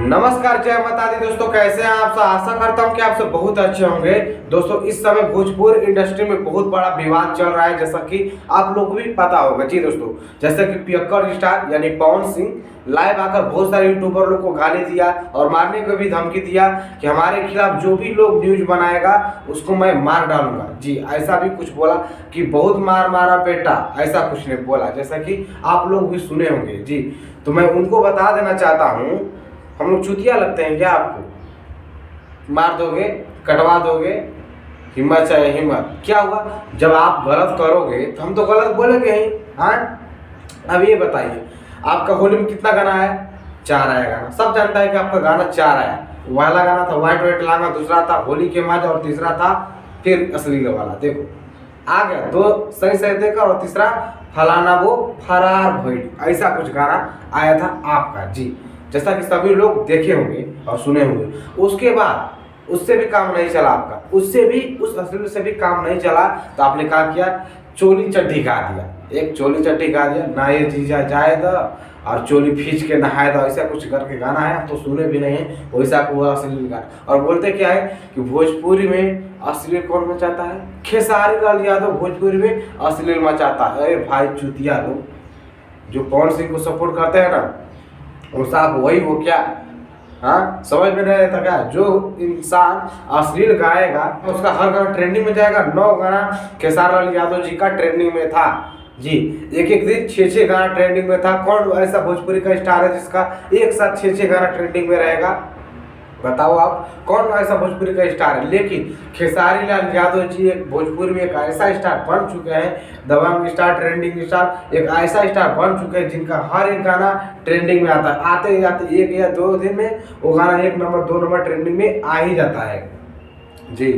नमस्कार, जय माता दी। दोस्तों कैसे हैं आप सब? आशा करता हूं कि आप सब बहुत अच्छे होंगे। दोस्तों इस समय भोजपुर इंडस्ट्री में बहुत बड़ा विवाद चल रहा है, जैसा कि आप लोग को भी पता होगा। जी दोस्तों, जैसे कि पियक्कड़ स्टार यानी पवन सिंह लाइव आकर बहुत सारे यूट्यूबर लोग को गाली दिया और मारने को भी धमकी दिया कि हमारे खिलाफ जो भी लोग न्यूज बनाएगा उसको मैं मार डालूंगा। जी ऐसा भी कुछ बोला कि बहुत मार मारा बेटा, ऐसा कुछ नहीं बोला, जैसा कि आप लोग भी सुने होंगे। जी तो मैं उनको बता देना चाहता हूँ, हम लोग चुतिया लगते हैं क्या? आपको मार दोगे, कटवा दोगे? हिम्मत चाहिए, हिम्मत। क्या हुआ जब आप गलत करोगे तो हम तो गलत बोलेंगे ही। हाँ, अब ये बताइए, आपका होली में कितना गाना है? 4 आया गाना। सब जानता है कि आपका गाना 4 आया। पहला गाना था व्हाइट व्हाइट लांगा, दूसरा था होली के मौज और तीसरा था फिर अश्लील वाला। देखो आ गया 2 सही सही देखा और तीसरा फलाना वो फरार भइल, ऐसा कुछ गाना आया था आपका। जी जैसा कि सभी लोग देखे होंगे और सुने होंगे। उसके बाद उससे भी काम नहीं चला आपका, उससे भी उस अश्लील से भी काम नहीं चला तो आपने क्या किया? चोली चड्ढी गा दिया। एक चोली चड्ढी गा दिया, ना ये जीजा जाए द और चोली खींच के नहाए द, ऐसा कुछ करके गाना है। तो सुने भी नहीं है वैसा को अश्लील गाना। और बोलते क्या है कि भोजपुरी में अश्लील कौन मचाता है? खेसारी लाल यादव भोजपुरी में अश्लील मचाता है। अरे भाई चुतिया लोग, जो पवन सिंह को सपोर्ट करते हैं ना, वो साहब वही हो क्या? हाँ, समझ में नहीं आता क्या? जो इंसान अश्लील गाएगा उसका हर गाना ट्रेंडिंग में जाएगा। 9 गाना खेसारी लाल यादव जी का ट्रेंडिंग में था। जी एक एक दिन 6-6 गाना ट्रेंडिंग में था। कौन ऐसा भोजपुरी का स्टार है जिसका एक साथ 6-6 गाना ट्रेंडिंग में रहेगा? बताओ आप, कौन ऐसा भोजपुरी का स्टार है? लेकिन खेसारी लाल यादव जी एक भोजपुरी में एक ऐसा स्टार बन चुके हैं, दबंग स्टार, ट्रेंडिंग स्टार, एक ऐसा स्टार बन चुके हैं जिनका हर एक गाना ट्रेंडिंग में आता है। आते ही आते 1 या 2 दिन में वो गाना 1 नंबर 2 नंबर ट्रेंडिंग में आ ही जाता है। जी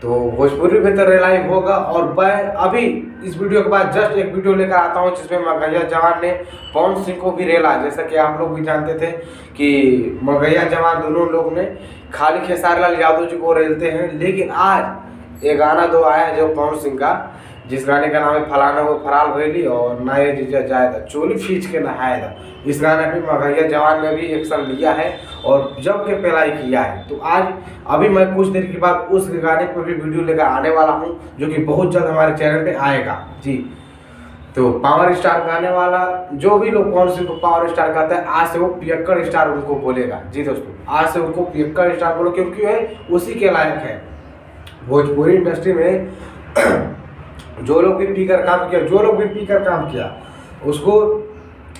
तो भोजपुरी में तो रिलाइव होगा। और मैं अभी इस वीडियो के बाद जस्ट एक वीडियो लेकर आता हूं जिसमें मगहिया जवान ने पवन सिंह को भी रेला। जैसा कि आप लोग भी जानते थे कि मगहिया जवान दोनों लोग ने खाली खेसारी लाल यादव जी को रेलते हैं, लेकिन आज ये गाना 2 आया है जो पवन सिंह का, जिस गाने का नाम है फलाना वो फराल भइली और ना ये जीजा जाए था चोली खींच के नहाए था। इस गाने पे मगहिया जवान ने भी एक्शन लिया है और जम के पेलाई किया है। तो आज अभी मैं कुछ देर के बाद उस गाने पर भी वीडियो लेकर आने वाला हूं, जो कि बहुत जल्द हमारे चैनल पे आएगा। जी तो पावर स्टार गाने वाला, जो भी लोग पवन सिंह को पावर स्टार कहते हैं, आज से वो पियक्कड़ स्टार उनको बोलेगा। जी दोस्तों, आज से उनको पियक्कड़ स्टार बोलो, क्योंकि वो उसी के लायक है। भोजपुरी इंडस्ट्री में जो लोग भी पीकर काम किया उसको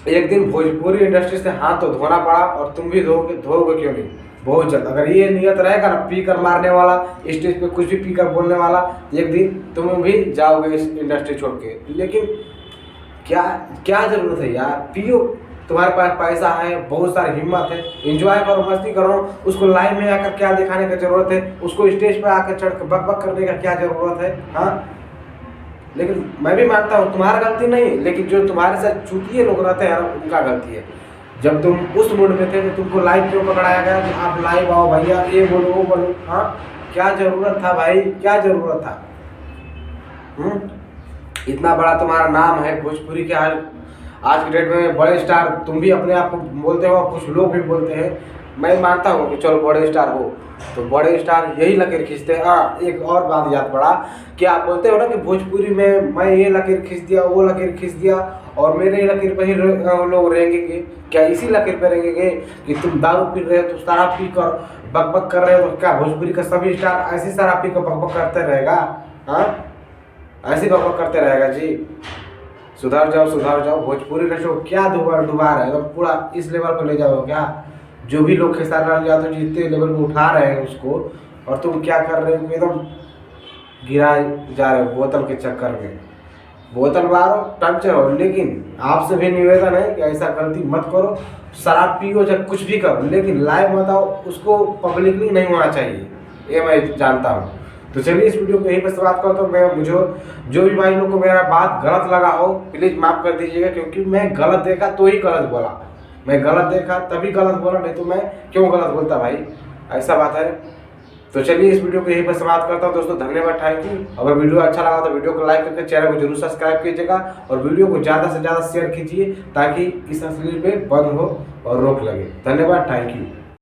एक दिन भोजपुरी इंडस्ट्री से हाथ तो धोना पड़ा, और तुम भी धोगे क्यों नहीं बहुत जल्द। अगर ये नियत रहेगा ना, पीकर मारने वाला, स्टेज पे कुछ भी पीकर बोलने वाला, एक दिन तुम भी जाओगे इस इंडस्ट्री छोड़ के। लेकिन क्या जरूरत है यार? पियो, तुम्हारे पास पैसा है, बहुत सारी हिम्मत है, एंजॉय करो, मस्ती करो। उसको लाइव में आकर क्या दिखाने का जरूरत है? उसको स्टेज पर आकर चढ़ कर बक करने का क्या जरूरत है? हाँ, लेकिन मैं भी मानता हूँ तुम्हारा गलती नहीं, लेकिन जो तुम्हारे साथ चुतिए लोग रहते हैं उनका गलती है। जब तुम उस मूड में थे तो तुमको लाइव क्यों पकड़ाया गया कि आप लाइव आओ भैया, ये बोलो वो बोलो? हाँ, क्या जरूरत था भाई, क्या जरूरत था? इतना बड़ा तुम्हारा नाम है भोजपुरी के। आज के डेट में बड़े स्टार तुम भी अपने आप को बोलते हो, कुछ लोग भी बोलते हैं। मैं मानता हूँ कि चलो बड़े स्टार हो, तो बड़े स्टार यही लकीर खींचते हैं। हाँ, एक और बात याद पड़ा कि आप बोलते हो ना कि भोजपुरी में मैं ये लकीर खींच दिया, वो लकीर खींच दिया और मेरे लकीर पर ही लोग रेंगेंगे। क्या इसी लकीर पर रेंगेंगे कि तुम दारू पी रहे हो तो शराब पी कर बकबक कर रहे हो? तो क्या भोजपुरी का सभी स्टार ऐसी शराब पी कर बकबक करते रहेगा? हाँ, ऐसी बकबक करते रहेगा? जी सुधार जाओ। भोजपुरी इंडस्ट्री को क्या डुबा रहे हो? पूरा इस लेवल पर ले जाओ क्या? जो भी लोग खेसारी लाल यादव जी जितने लेवल में उठा रहे हैं उसको, और तुम क्या कर रहे हो? एकदम गिराए जा रहे हो बोतल के चक्कर में। बोतल मारो, पंचर हो। लेकिन आपसे भी निवेदन है कि ऐसा गलती मत करो। शराब पियो, जब कुछ भी करो, लेकिन लाइव मत आओ, उसको पब्लिकली नहीं होना चाहिए, ये मैं जानता हूँ। तो चलिए इस वीडियो को यहीं पर समाप्त करता हूँ। मैं जो भी भाई लोग को मेरा बात गलत लगा हो प्लीज़ माफ़ कर दीजिएगा, क्योंकि मैं गलत देखा तो ही गलत बोला। मैं गलत देखा तभी गलत बोला, नहीं तो मैं क्यों गलत बोलता भाई? ऐसा बात है। तो चलिए इस वीडियो को यहीं पर समाप्त करता हूँ दोस्तों। धन्यवाद, थैंक यू। अगर वीडियो अच्छा लगा तो वीडियो को लाइक करके चैनल को जरूर सब्सक्राइब कीजिएगा और वीडियो को ज़्यादा से ज़्यादा शेयर कीजिए ताकि इस अश्लील पे बंद हो और रोक लगे। धन्यवाद, थैंक यू।